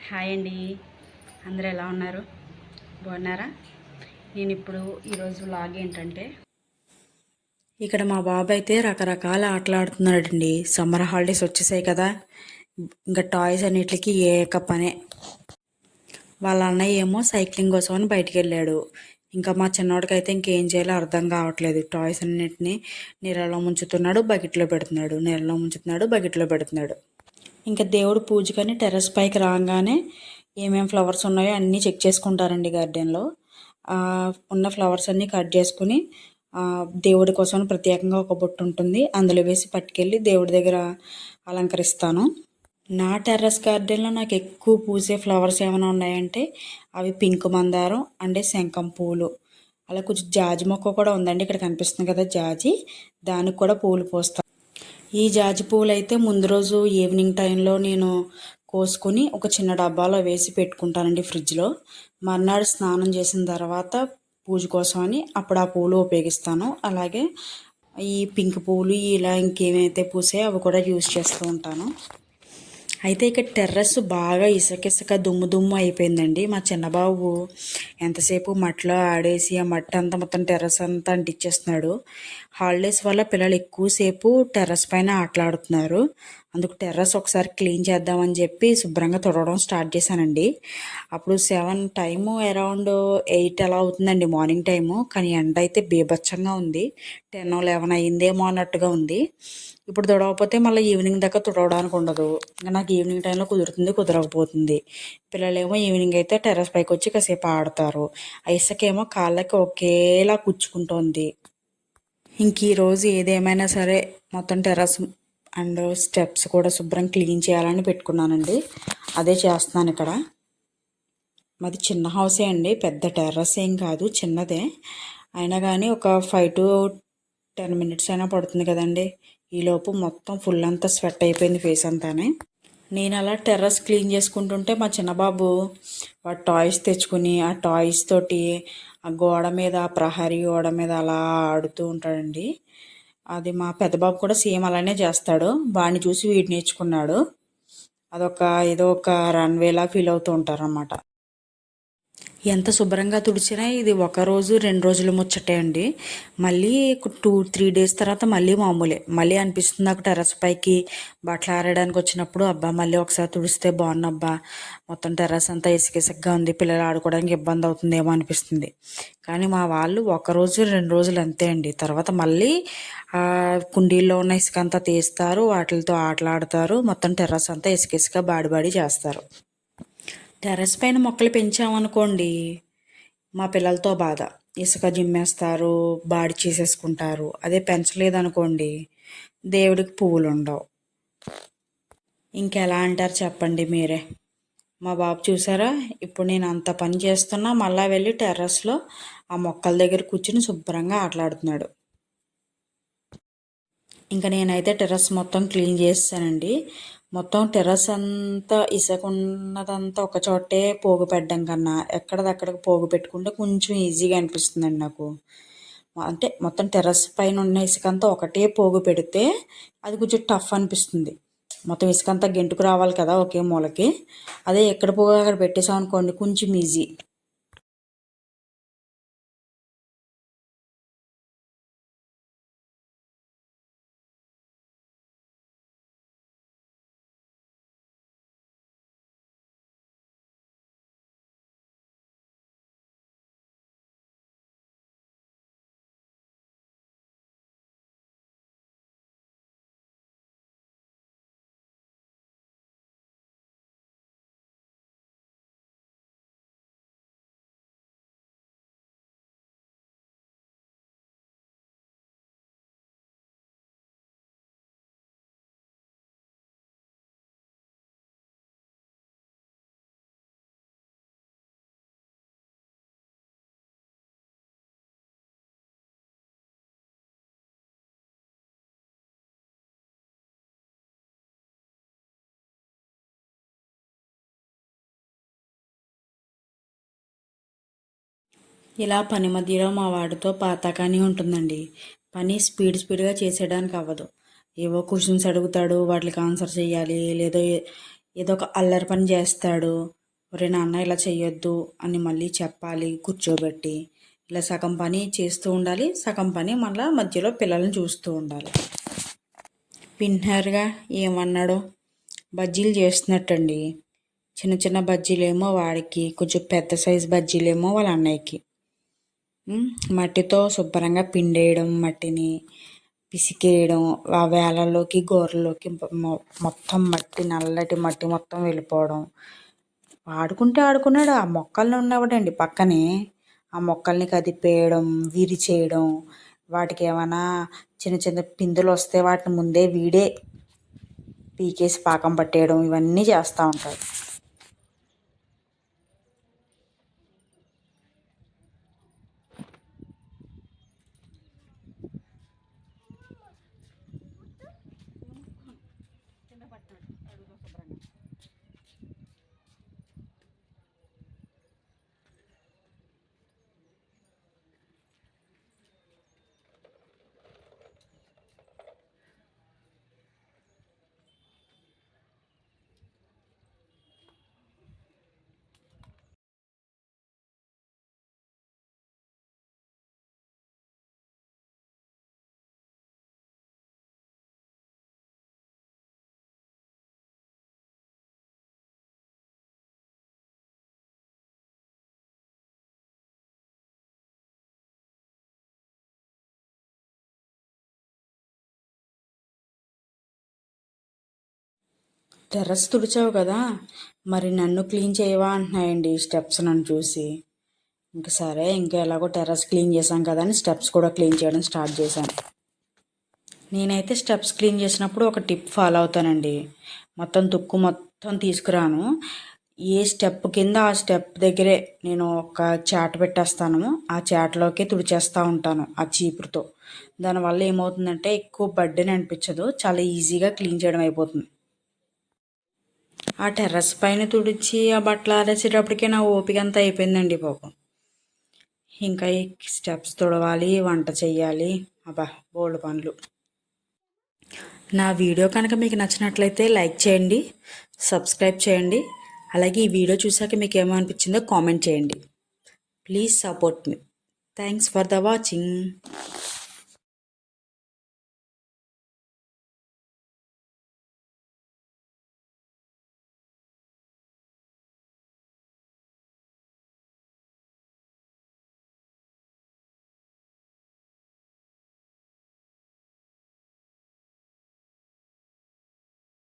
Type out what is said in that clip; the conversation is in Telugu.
హాయ్ అండి. అందరూ ఎలా ఉన్నారు? బాగున్నారా? నేను ఇప్పుడు ఈరోజు వ్లాగ్ ఏంటంటే, ఇక్కడ మా బాబు అయితే రకరకాల ఆటలు ఆడుతున్నాడండి. సమ్మర్ హాలిడేస్ వచ్చేసాయి కదా, ఇంకా టాయ్స్ అన్నిటికి ఏక పనే. వాళ్ళ అన్నయ్య ఏమో సైక్లింగ్ కోసం అని బయటికి వెళ్ళాడు. ఇంకా మా చిన్నోడికైతే ఇంకేం చేయాలో అర్థం కావట్లేదు. టాయ్స్ అన్నిటిని నీళ్ళలో ముంచుతున్నాడు, బకెట్లో పెడుతున్నాడు, నీళ్ళలో ముంచుతున్నాడు, బకెట్లో పెడుతున్నాడు. ఇంకా దేవుడు పూజకని టెర్రస్ పైకి రాగానే ఏమేమి ఫ్లవర్స్ ఉన్నాయో అన్నీ చెక్ చేసుకుంటారండి గార్డెన్లో. ఉన్న ఫ్లవర్స్ అన్నీ కట్ చేసుకుని దేవుడి కోసం ప్రత్యేకంగా ఒక బొట్టు ఉంటుంది, అందులో వేసి పట్టుకెళ్ళి దేవుడి దగ్గర అలంకరిస్తాను. నా టెర్రస్ గార్డెన్లో నాకు ఎక్కువ పూసే ఫ్లవర్స్ ఏమైనా ఉన్నాయంటే అవి పింక్ మందారం అంటే శంఖం పూలు, అలా కొంచెం జాజి మొక్క కూడా ఉందండి, ఇక్కడ కనిపిస్తుంది కదా జాజి, దానికి కూడా పూలు పోస్తాను. ఈ జాజి పువ్వులు అయితే ముందు రోజు ఈవినింగ్ టైంలో నేను కోసుకొని ఒక చిన్న డబ్బాలో వేసి పెట్టుకుంటానండి ఫ్రిడ్జ్లో. మర్నాడు స్నానం చేసిన తర్వాత పూజ కోసమని అప్పుడు ఆ పూలు ఉపయోగిస్తాను. అలాగే ఈ పింక్ పువ్వులు ఇలా ఇంకేమైతే పూసాయో అవి కూడా యూజ్ చేస్తూ ఉంటాను. అయితే ఇక్కడ టెర్రస్ బాగా ఇసుక దుమ్ము దుమ్ము అయిపోయిందండి. మా చిన్నబాబు ఎంతసేపు మట్టిలో ఆడేసి ఆ మట్టి అంతా మొత్తం టెర్రస్ అంతా అంటించేస్తున్నాడు. హాలిడేస్ వల్ల పిల్లలు ఎక్కువసేపు టెర్రస్ పైన ఆటలాడుతున్నారు. అందుకు టెర్రస్ ఒకసారి క్లీన్ చేద్దామని చెప్పి శుభ్రంగా తుడవడం స్టార్ట్ చేశానండి. అప్పుడు 7 టైము, అరౌండ్ 8 అలా అవుతుందండి మార్నింగ్ టైము. కానీ ఎండ అయితే బీభత్సంగా ఉంది. 10, 11 అయిందేమో అన్నట్టుగా ఉంది. ఇప్పుడు తుడవకపోతే మళ్ళీ ఈవినింగ్ దాకా తుడవడానికి ఉండదు. ఇంకా నాకు ఈవినింగ్ టైంలో కుదరకపోతుంది. పిల్లలేమో ఈవినింగ్ అయితే టెర్రస్ పైకి వచ్చి కాసేపు ఆడతారు. ఆ ఇసుకేమో కాళ్ళకి ఒకేలా కుచ్చుకుంటోంది. ఇంక ఈరోజు ఏదేమైనా సరే మొత్తం టెర్రస్ అండ్ స్టెప్స్ కూడా శుభ్రం క్లీన్ చేయాలని పెట్టుకున్నానండి. అదే చేస్తున్నాను ఇక్కడ. మాది చిన్న హౌసే అండి, పెద్ద టెర్రస్ ఏం కాదు, చిన్నదే. అయినా కానీ ఒక 5 to 10 minutes అయినా పడుతుంది కదండి. ఈలోపు మొత్తం ఫుల్ అంతా స్వెట్ అయిపోయింది ఫేస్ అంతానే. నేను అలా టెర్రస్ క్లీన్ చేసుకుంటుంటే మా చిన్నబాబు వాడు టాయ్స్ తెచ్చుకుని ఆ టాయ్స్ తోటి ఆ గోడ మీద, ప్రహరీ గోడ మీద అలా ఆడుతూ ఉంటాడండి. అది మా పెద్ద బాబు కూడా సేమ్ అలానే చేస్తాడు. వాడిని చూసి వీడు నేర్చుకున్నాడు. అదొక ఏదో ఒక రన్వేలా ఫీల్ అవుతూ ఉంటారు అన్నమాట. ఎంత శుభ్రంగా తుడిచినా ఇది 1 రోజు 2 రోజులు ముచ్చటే అండి. మళ్ళీ 2-3 డేస్ తర్వాత మళ్ళీ మామూలే. మళ్ళీ అనిపిస్తుంది నాకు టెర్రస్ పైకి బట్టలు ఆరడానికి వచ్చినప్పుడు, అబ్బా మళ్ళీ ఒకసారి తుడిస్తే బాగున్నబ్బా, మొత్తం టెర్రస్ అంతా ఇసుకగా ఉంది, పిల్లలు ఆడుకోవడానికి ఇబ్బంది అవుతుందేమో అనిపిస్తుంది. కానీ మా వాళ్ళు 1 రోజు 2 రోజులు అంతే అండి. తర్వాత మళ్ళీ కుండీల్లో ఉన్న ఇసుక అంతా తీస్తారు, వాటితో ఆటలాడతారు, మొత్తం టెర్రస్ అంతా ఇసుక బాడి చేస్తారు. టెర్రస్ పైన మొక్కలు పెంచామనుకోండి, మా పిల్లలతో బాధ. ఇసుక జిమ్మేస్తారు, బాడి చేసేసుకుంటారు. అదే పెంచలేదనుకోండి, దేవుడికి పువ్వులు ఉండవు. ఇంకెలా అంటారు చెప్పండి మీరే. మా బాబు చూసారా, ఇప్పుడు నేను అంత పని చేస్తున్నా మళ్ళీ వెళ్ళి టెర్రస్లో ఆ మొక్కల దగ్గర కూర్చుని శుభ్రంగా ఆటలాడుతున్నాడు. ఇంకా నేనైతే టెర్రస్ మొత్తం క్లీన్ చేస్తానండి. మొత్తం టెర్రస్ అంతా ఇసుక ఉన్నదంతా ఒక చోటే పోగు పెట్టడం కన్నా ఎక్కడిదక్కడికి పోగు పెట్టుకుంటే కొంచెం ఈజీగా అనిపిస్తుందండి నాకు. అంటే మొత్తం టెర్రస్ పైన ఉన్న ఇసుక అంతా ఒకటే పోగు పెడితే అది కొంచెం టఫ్ అనిపిస్తుంది. మొత్తం ఇసుక అంతా గెంటుకు రావాలి కదా ఒకే మూలకి. అదే ఎక్కడ పోగు అక్కడ పెట్టేసాం అనుకోండి కొంచెం ఈజీ. ఇలా పని మధ్యలో మా వాడితో పాతకాని ఉంటుందండి. పని స్పీడ్గా చేసేయడానికి అవ్వదు. ఏవో క్వశ్చన్స్ అడుగుతాడు, వాటికి ఆన్సర్ చేయాలి, లేదో ఏదో ఒక అల్లరి పని చేస్తాడు. ఒరే నాన్న ఇలా చెయ్యొద్దు అని మళ్ళీ చెప్పాలి కూర్చోబెట్టి. ఇలా సగం పని చేస్తూ ఉండాలి, సగం పని మళ్ళీ మధ్యలో పిల్లల్ని చూస్తూ ఉండాలి. వింటున్నారుగా ఏమన్నాడో. బజ్జీలు చేస్తున్నట్టండి. చిన్న చిన్న బజ్జీలేమో వాడికి, కొంచెం పెద్ద సైజు బజ్జీలేమో వాళ్ళ అన్నయ్యకి. మట్టితో శుభ్రంగా పిండేయడం, మట్టిని పిసికేయడం, ఆ వేలల్లోకి గోర్లలోకి మొత్తం మట్టి, నల్లటి మట్టి మొత్తం వెళ్ళిపోవడం. ఆడుకుంటే ఆడుకున్నాడు, ఆ మొక్కల్ని ఉన్నవాడండి పక్కనే. ఆ మొక్కల్ని కదిపేయడం, విరిచేయడం, వాటికి ఏమైనా చిన్న చిన్న పిందులు వస్తే వాటిని ముందే వీడే పీకేసి పాకం పట్టేయడం, ఇవన్నీ చేస్తూ ఉంటాడు. టెర్రస్ తుడిచావు కదా, మరి నన్ను క్లీన్ చేయవా అంటున్నాయండి స్టెప్స్ నన్ను చూసి. ఇంక సరే, ఇంకా ఎలాగో టెర్రస్ క్లీన్ చేశాం కదా అని స్టెప్స్ కూడా క్లీన్ చేయడం స్టార్ట్ చేశాను. నేనైతే స్టెప్స్ క్లీన్ చేసినప్పుడు ఒక టిప్ ఫాలో అవుతానండి. మొత్తం తుక్కు మొత్తం తీసుకురాను. ఏ స్టెప్ కింద ఆ స్టెప్ దగ్గరే నేను ఒక చాట పెట్టేస్తాను. ఆ చాటలోకి తుడిచేస్తూ ఉంటాను ఆ చీపురుతో. దానివల్ల ఏమవుతుందంటే ఎక్కువ బర్డెన్ అనిపించదు, చాలా ఈజీగా క్లీన్ చేయడం అయిపోతుంది. ఆ టెర్రస్ పైన తుడిచి ఆ బట్టలు ఆరేసేటప్పటికే నా ఓపిక అంతా అయిపోయిందండి పాపం. ఇంకా ఈ స్టెప్స్ తుడవాలి, వంట చెయ్యాలి, అబ్బా బోల్డ్ పనులు. నా వీడియో కనుక మీకు నచ్చినట్లయితే లైక్ చేయండి, సబ్స్క్రైబ్ చేయండి. అలాగే ఈ వీడియో చూసాక మీకు ఏమో అనిపించిందో కామెంట్ చేయండి. Please support me. Thanks for the watching.